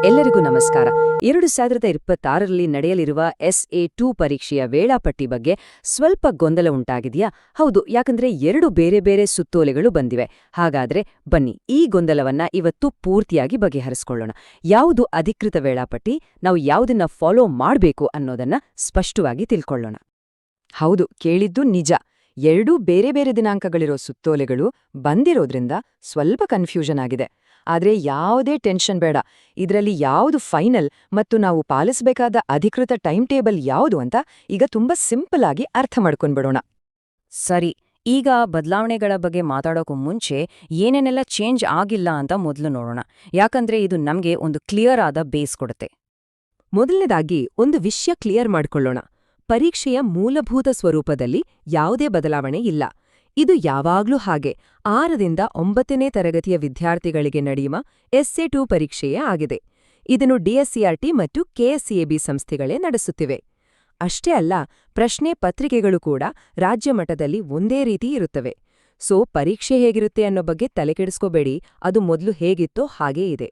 ಎಲ್ಲರಿಗೂ ನಮಸ್ಕಾರ. 2026ರಲ್ಲಿ ನಡೆಯಲಿರುವ SA2 ಪರೀಕ್ಷೆಯ ವೇಳಾಪಟ್ಟಿ ಬಗ್ಗೆ ಸ್ವಲ್ಪ ಗೊಂದಲ ಉಂಟಾಗಿದೆಯಾ? ಹೌದು, ಯಾಕಂದ್ರೆ 2 ಬೇರೆ ಬೇರೆ ಸುತ್ತೋಲೆಗಳು ಬಂದಿವೆ. ಹಾಗಾದ್ರೆ ಬನ್ನಿ, ಈ ಗೊಂದಲವನ್ನ ಇವತ್ತು ಪೂರ್ತಿಯಾಗಿ ಬಗೆಹರಿಸಿಕೊಳ್ಳೋಣ. ಯಾವುದು ಅಧಿಕೃತ ವೇಳಾಪಟ್ಟಿ, ನಾವು ಯಾವುದನ್ನ ಫಾಲೋ ಮಾಡಬೇಕು ಅನ್ನೋದನ್ನ ಸ್ಪಷ್ಟವಾಗಿ ತಿಳ್ಕೊಳ್ಳೋಣ. ಹೌದು, ಕೇಳಿದ್ದು ನಿಜ. 2 ಬೇರೆ ಬೇರೆ ದಿನಾಂಕಗಳಿರೋ ಸುತ್ತೋಲೆಗಳು ಬಂದಿರೋದ್ರಿಂದ ಸ್ವಲ್ಪ ಕನ್ಫ್ಯೂಷನ್ ಆಗಿದೆ. ಆದ್ರೆ ಯಾವುದೇ ಟೆನ್ಷನ್ ಬೇಡ. ಇದರಲ್ಲಿ ಯಾವುದು ಫೈನಲ್ ಮತ್ತು ನಾವು ಪಾಲಿಸಬೇಕಾದ ಅಧಿಕೃತ ಟೈಮ್ ಟೇಬಲ್ ಯಾವುದು ಅಂತ ಈಗ ತುಂಬಾ ಸಿಂಪಲ್ ಆಗಿ ಅರ್ಥ ಮಾಡ್ಕೊಂಡ್ಬಿಡೋಣ. ಸರಿ, ಈಗ ಬದಲಾವಣೆಗಳ ಬಗ್ಗೆ ಮಾತಾಡೋಕ್ಕೂ ಮುಂಚೆ ಏನೇನೆಲ್ಲ ಚೇಂಜ್ ಆಗಿಲ್ಲ ಅಂತ ಮೊದಲು ನೋಡೋಣ. ಯಾಕಂದ್ರೆ ಇದು ನಮ್ಗೆ ಒಂದು ಕ್ಲಿಯರ್ ಆದ ಬೇಸ್ ಕೊಡುತ್ತೆ. ಮೊದಲನೇದಾಗಿ ಒಂದು ವಿಷಯ ಕ್ಲಿಯರ್ ಮಾಡ್ಕೊಳ್ಳೋಣ. ಪರೀಕ್ಷೆಯ ಮೂಲಭೂತ ಸ್ವರೂಪದಲ್ಲಿ ಯಾವುದೇ ಬದಲಾವಣೆ ಇಲ್ಲ. ಇದು ಯಾವಾಗ್ಲೂ ಹಾಗೆ 6ರಿಂದ 9ನೇ ತರಗತಿಯ ವಿದ್ಯಾರ್ಥಿಗಳಿಗೆ ನಡೆಯುವ SA2 ಪರೀಕ್ಷೆಯೇ ಆಗಿದೆ. ಇದನ್ನು DSCRT ಮತ್ತು KSCAB ಸಂಸ್ಥೆಗಳೇ ನಡೆಸುತ್ತಿವೆ. ಅಷ್ಟೇ ಅಲ್ಲ, ಪ್ರಶ್ನೆ ಪತ್ರಿಕೆಗಳು ಕೂಡ ರಾಜ್ಯ ಮಟ್ಟದಲ್ಲಿ ಒಂದೇ ರೀತಿ ಇರುತ್ತವೆ. ಸೊ ಪರೀಕ್ಷೆ ಹೇಗಿರುತ್ತೆ ಅನ್ನೋ ಬಗ್ಗೆ ತಲೆಕೆಡಿಸ್ಕೋಬೇಡಿ, ಅದು ಮೊದಲು ಹೇಗಿತ್ತೋ ಹಾಗೇ ಇದೆ.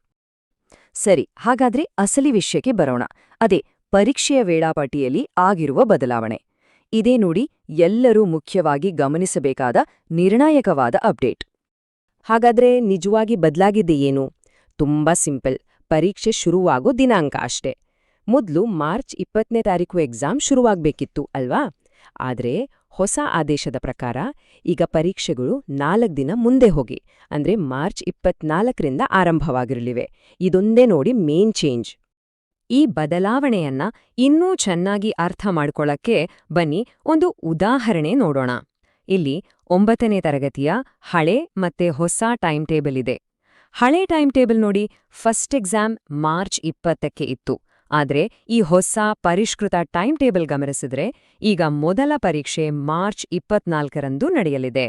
ಸರಿ, ಹಾಗಾದ್ರೆ ಅಸಲಿ ವಿಷಯಕ್ಕೆ ಬರೋಣ. ಅದೇ ಪರೀಕ್ಷೆಯ ವೇಳಾಪಟ್ಟಿಯಲ್ಲಿ ಆಗಿರುವ ಬದಲಾವಣೆ. ಇದೇ ನೋಡಿ ಎಲ್ಲರೂ ಮುಖ್ಯವಾಗಿ ಗಮನಿಸಬೇಕಾದ ನಿರ್ಣಾಯಕವಾದ ಅಪ್ಡೇಟ್. ಹಾಗಾದ್ರೆ ನಿಜವಾಗಿ ಬದಲಾಗಿದೆಯೇನು? ತುಂಬಾ ಸಿಂಪಲ್. ಪರೀಕ್ಷೆ ಶುರುವಾಗೋ ದಿನಾಂಕ ಅಷ್ಟೇ. ಮೊದಲು ಮಾರ್ಚ್ 20ನೇ ತಾರೀಕು ಎಕ್ಸಾಮ್ ಶುರುವಾಗಬೇಕಿತ್ತು ಅಲ್ವಾ? ಆದ್ರೆ ಹೊಸ ಆದೇಶದ ಪ್ರಕಾರ ಈಗ ಪರೀಕ್ಷೆಗಳು 4 ದಿನ ಮುಂದೆ ಹೋಗಿ, ಅಂದ್ರೆ ಮಾರ್ಚ್ 24ರಿಂದ ಆರಂಭವಾಗಿರಲಿವೆ. ಇದೊಂದೇ ನೋಡಿ ಮೇನ್ ಚೇಂಜ್. ಈ ಬದಲಾವಣೆಯನ್ನ ಇನ್ನೂ ಚೆನ್ನಾಗಿ ಅರ್ಥ ಮಾಡ್ಕೊಳ್ಳಕ್ಕೆ ಬನ್ನಿ ಒಂದು ಉದಾಹರಣೆ ನೋಡೋಣ. ಇಲ್ಲಿ 9ನೇ ತರಗತಿಯ ಹಳೆ ಮತ್ತೆ ಹೊಸ ಟೈಮ್ ಟೇಬಲ್ ಇದೆ. ಹಳೆ ಟೈಮ್ ಟೇಬಲ್ ನೋಡಿ, ಫಸ್ಟ್ ಎಕ್ಸಾಮ್ ಮಾರ್ಚ್ 20ಕ್ಕೆ ಇತ್ತು. ಆದ್ರೆ ಈ ಹೊಸ ಪರಿಷ್ಕೃತ ಟೈಮ್ ಟೇಬಲ್ ಗಮನಿಸಿದ್ರೆ ಈಗ ಮೊದಲ ಪರೀಕ್ಷೆ ಮಾರ್ಚ್ 24ರಂದು ನಡೆಯಲಿದೆ.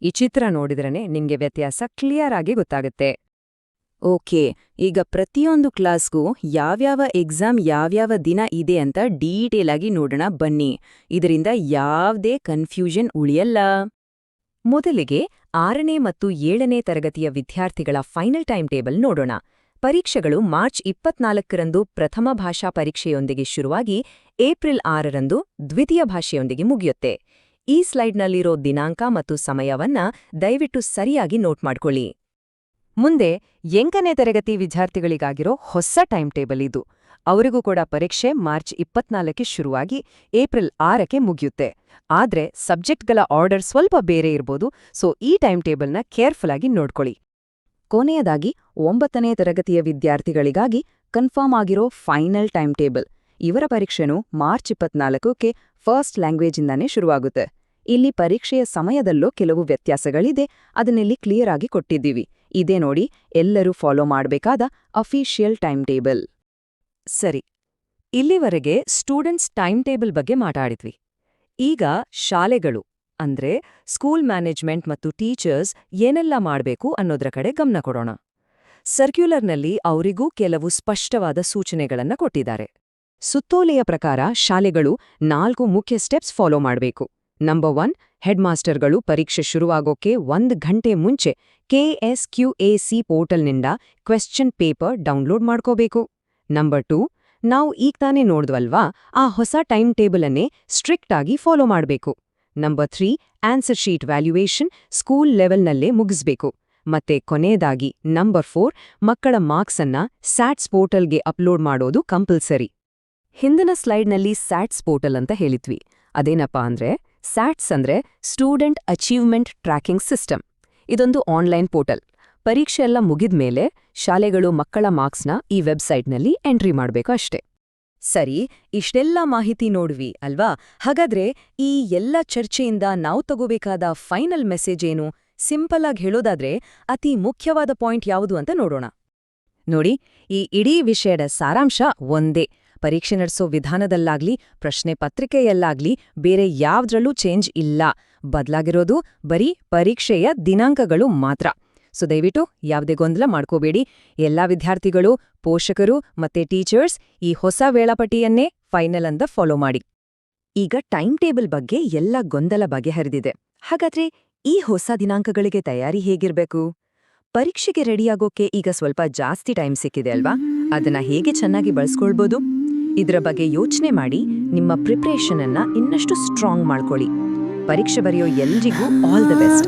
ಈ ಚಿತ್ರ ನೋಡಿದ್ರನೆ ನಿಮ್ಗೆ ವ್ಯತ್ಯಾಸ ಕ್ಲಿಯರ್ ಆಗಿ ಗೊತ್ತಾಗುತ್ತೆ. ಓಕೆ, ಈಗ ಪ್ರತಿಯೊಂದು ಕ್ಲಾಸ್ಗೂ ಯಾವ್ಯಾವ ಎಕ್ಸಾಮ್ ಯಾವ್ಯಾವ ದಿನ ಇದೆ ಅಂತ ಡೀಟೇಲ್ ಆಗಿ ನೋಡೋಣ ಬನ್ನಿ. ಇದರಿಂದ ಯಾವ್ದೇ ಕನ್ಫ್ಯೂಷನ್ ಉಳಿಯಲ್ಲ. ಮೊದಲಿಗೆ 6ನೇ ಮತ್ತು 7ನೇ ತರಗತಿಯ ವಿದ್ಯಾರ್ಥಿಗಳ ಫೈನಲ್ ಟೈಮ್ ಟೇಬಲ್ ನೋಡೋಣ. ಪರೀಕ್ಷೆಗಳು ಮಾರ್ಚ್ 24ರಂದು ಪ್ರಥಮ ಭಾಷಾ ಪರೀಕ್ಷೆಯೊಂದಿಗೆ ಶುರುವಾಗಿ ಏಪ್ರಿಲ್ 6ರಂದು ದ್ವಿತೀಯ ಭಾಷೆಯೊಂದಿಗೆ ಮುಗಿಯುತ್ತೆ. ಈ ಸ್ಲೈಡ್ನಲ್ಲಿರೋ ದಿನಾಂಕ ಮತ್ತು ಸಮಯವನ್ನ ದಯವಿಟ್ಟು ಸರಿಯಾಗಿ ನೋಟ್ ಮಾಡ್ಕೊಳ್ಳಿ. ಮುಂದೆ 8ನೇ ತರಗತಿ ವಿದ್ಯಾರ್ಥಿಗಳಿಗಾಗಿರೋ ಹೊಸ ಟೈಮ್ ಟೇಬಲ್ ಇದು. ಅವರಿಗೂ ಕೂಡ ಪರೀಕ್ಷೆ ಮಾರ್ಚ್ 24ಕ್ಕೆ ಶುರುವಾಗಿ ಏಪ್ರಿಲ್ 6ಕ್ಕೆ ಮುಗಿಯುತ್ತೆ. ಆದ್ರೆ ಸಬ್ಜೆಕ್ಟ್ಗಳ ಆರ್ಡರ್ ಸ್ವಲ್ಪ ಬೇರೆ ಇರ್ಬೋದು, ಸೊ ಈ ಟೈಮ್ ಟೇಬಲ್ನ ಕೇರ್ಫುಲ್ ಆಗಿ ನೋಡ್ಕೊಳ್ಳಿ. ಕೊನೆಯದಾಗಿ 9ನೇ ತರಗತಿಯ ವಿದ್ಯಾರ್ಥಿಗಳಿಗಾಗಿ ಕನ್ಫರ್ಮ್ ಆಗಿರೋ ಫೈನಲ್ ಟೈಮ್ ಟೇಬಲ್. ಇವರ ಪರೀಕ್ಷೆನೂ ಮಾರ್ಚ್ 24ಕ್ಕೆ ಫಸ್ಟ್ ಲ್ಯಾಂಗ್ವೇಜಿಂದಾನೇ ಶುರುವಾಗುತ್ತೆ. ಇಲ್ಲಿ ಪರೀಕ್ಷೆಯ ಸಮಯದಲ್ಲೂ ಕೆಲವು ವ್ಯತ್ಯಾಸಗಳಿದೆ, ಅದನ್ನಿಲ್ಲಿ ಕ್ಲಿಯರ್ ಆಗಿ ಕೊಟ್ಟಿದ್ದೀವಿ. ಇದೇ ನೋಡಿ ಎಲ್ಲರೂ ಫಾಲೋ ಮಾಡಬೇಕಾದ ಅಫಿಷಿಯಲ್ ಟೈಮ್ ಟೇಬಲ್. ಸರಿ, ಇಲ್ಲಿವರೆಗೆ ಸ್ಟೂಡೆಂಟ್ಸ್ ಟೈಮ್ ಟೇಬಲ್ ಬಗ್ಗೆ ಮಾತಾಡಿದ್ವಿ. ಈಗ ಶಾಲೆಗಳು ಅಂದ್ರೆ ಸ್ಕೂಲ್ ಮ್ಯಾನೇಜ್ಮೆಂಟ್ ಮತ್ತು ಟೀಚರ್ಸ್ ಏನೆಲ್ಲ ಮಾಡಬೇಕು ಅನ್ನೋದ್ರ ಕಡೆ ಗಮನ ಕೊಡೋಣ. ಸರ್ಕ್ಯುಲರ್ನಲ್ಲಿ ಅವರಿಗೂ ಕೆಲವು ಸ್ಪಷ್ಟವಾದ ಸೂಚನೆಗಳನ್ನ ಕೊಟ್ಟಿದ್ದಾರೆ. ಸುತ್ತೋಲೆಯ ಪ್ರಕಾರ ಶಾಲೆಗಳು 4 ಮುಖ್ಯ ಸ್ಟೆಪ್ಸ್ ಫಾಲೋ ಮಾಡಬೇಕು. ನಂಬರ್ 1, ಹೆಡ್ ಮಾಸ್ಟರ್ಗಳು ಪರೀಕ್ಷೆ ಶುರುವಾಗೋಕೆ 1 ಗಂಟೆ ಮುಂಚೆ KSQAC ಪೋರ್ಟಲ್ನಿಂದ ಕ್ವೆಶ್ಚನ್ ಪೇಪರ್ ಡೌನ್ಲೋಡ್ ಮಾಡ್ಕೋಬೇಕು. ನಂಬರ್ 2, ನಾವು ಈಗ ತಾನೇ ನೋಡ್ದ್ವಲ್ವಾ, ಆ ಹೊಸ ಟೈಮ್ ಟೇಬಲ್ ಅನ್ನೇ ಸ್ಟ್ರಿಕ್ಟ್ ಆಗಿ ಫಾಲೋ ಮಾಡಬೇಕು. Number 3, answer sheet valuation school ಲೆವೆಲ್ನಲ್ಲೇ ಮುಗಿಸ್ಬೇಕು. ಮತ್ತೆ ಕೊನೆಯದಾಗಿ ನಂಬರ್ 4, ಮಕ್ಕಳ ಮಾರ್ಕ್ಸ್ ಅನ್ನ ಸ್ಯಾಟ್ಸ್ ಪೋರ್ಟಲ್ಗೆ ಅಪ್ಲೋಡ್ ಮಾಡೋದು ಕಂಪಲ್ಸರಿ. ಹಿಂದಿನ ಸ್ಲೈಡ್ನಲ್ಲಿ ಸ್ಯಾಟ್ಸ್ ಪೋರ್ಟಲ್ ಅಂತ ಹೇಳಿದ್ವಿ. ಅದೇನಪ್ಪಾ ಅಂದ್ರೆ ಸ್ಯಾಟ್ಸ್ ಅಂದ್ರೆ ಸ್ಟೂಡೆಂಟ್ ಅಚೀವ್ಮೆಂಟ್ ಟ್ರ್ಯಾಕಿಂಗ್ ಸಿಸ್ಟಮ್. ಇದೊಂದು ಆನ್ಲೈನ್ ಪೋರ್ಟಲ್. ಪರೀಕ್ಷೆ ಎಲ್ಲ ಮುಗಿದ್ಮೇಲೆ ಶಾಲೆಗಳು ಮಕ್ಕಳ ಮಾರ್ಕ್ಸ್ನ ಈ ವೆಬ್ಸೈಟ್ನಲ್ಲಿ ಎಂಟ್ರಿ ಮಾಡಬೇಕು ಅಷ್ಟೇ. ಸರಿ, ಇಷ್ಟೆಲ್ಲ ಮಾಹಿತಿ ನೋಡ್ವಿ ಅಲ್ವಾ? ಹಾಗಾದ್ರೆ ಈ ಎಲ್ಲ ಚರ್ಚೆಯಿಂದ ನಾವು ತಗೋಬೇಕಾದ ಫೈನಲ್ ಮೆಸೇಜ್ ಏನು? ಸಿಂಪಲ್ ಆಗಿ ಹೇಳೋದಾದ್ರೆ ಅತಿ ಮುಖ್ಯವಾದ ಪಾಯಿಂಟ್ ಯಾವುದು ಅಂತ ನೋಡೋಣ. ನೋಡಿ, ಈ ಇಡೀ ವಿಷಯದ ಸಾರಾಂಶ ಒಂದೇ. ಪರೀಕ್ಷೆ ನಡೆಸೋ ವಿಧಾನದಲ್ಲಾಗ್ಲಿ ಪ್ರಶ್ನೆ ಪತ್ರಿಕೆಯಲ್ಲಾಗ್ಲಿ ಬೇರೆ ಯಾವ್ದ್ರಲ್ಲೂ ಚೇಂಜ್ ಇಲ್ಲ. ಬದಲಾಗಿರೋದು ಬರೀ ಪರೀಕ್ಷೆಯ ದಿನಾಂಕಗಳು ಮಾತ್ರ. ಸೊ ದಯವಿಟ್ಟು ಯಾವುದೇ ಗೊಂದಲ ಮಾಡ್ಕೋಬೇಡಿ. ಎಲ್ಲಾ ವಿದ್ಯಾರ್ಥಿಗಳು, ಪೋಷಕರು ಮತ್ತೆ ಟೀಚರ್ಸ್ ಈ ಹೊಸ ವೇಳಾಪಟ್ಟಿಯನ್ನೇ ಫೈನಲ್ ಅಂತ ಫಾಲೋ ಮಾಡಿ. ಈಗ ಟೈಮ್ ಟೇಬಲ್ ಬಗ್ಗೆ ಎಲ್ಲ ಗೊಂದಲ ಬಗೆಹರಿದಿದೆ. ಹಾಗಾದ್ರೆ ಈ ಹೊಸ ದಿನಾಂಕಗಳಿಗೆ ತಯಾರಿ ಹೇಗಿರ್ಬೇಕು? ಪರೀಕ್ಷೆಗೆ ರೆಡಿಯಾಗೋಕೆ ಈಗ ಸ್ವಲ್ಪ ಜಾಸ್ತಿ ಟೈಮ್ ಸಿಕ್ಕಿದೆ ಅಲ್ವಾ? ಅದನ್ನ ಹೇಗೆ ಚೆನ್ನಾಗಿ ಬಳಸ್ಕೊಳ್ಬೋದು? ಇದರ ಬಗ್ಗೆ ಯೋಚನೆ ಮಾಡಿ ನಿಮ್ಮ ಪ್ರಿಪ್ರೇಷನ್ ಅನ್ನ ಇನ್ನಷ್ಟು ಸ್ಟ್ರಾಂಗ್ ಮಾಡ್ಕೊಳ್ಳಿ. ಪರೀಕ್ಷೆ ಬರೆಯೋ ಎಲ್ರಿಗೂ ಆಲ್ ದ ಬೆಸ್ಟ್.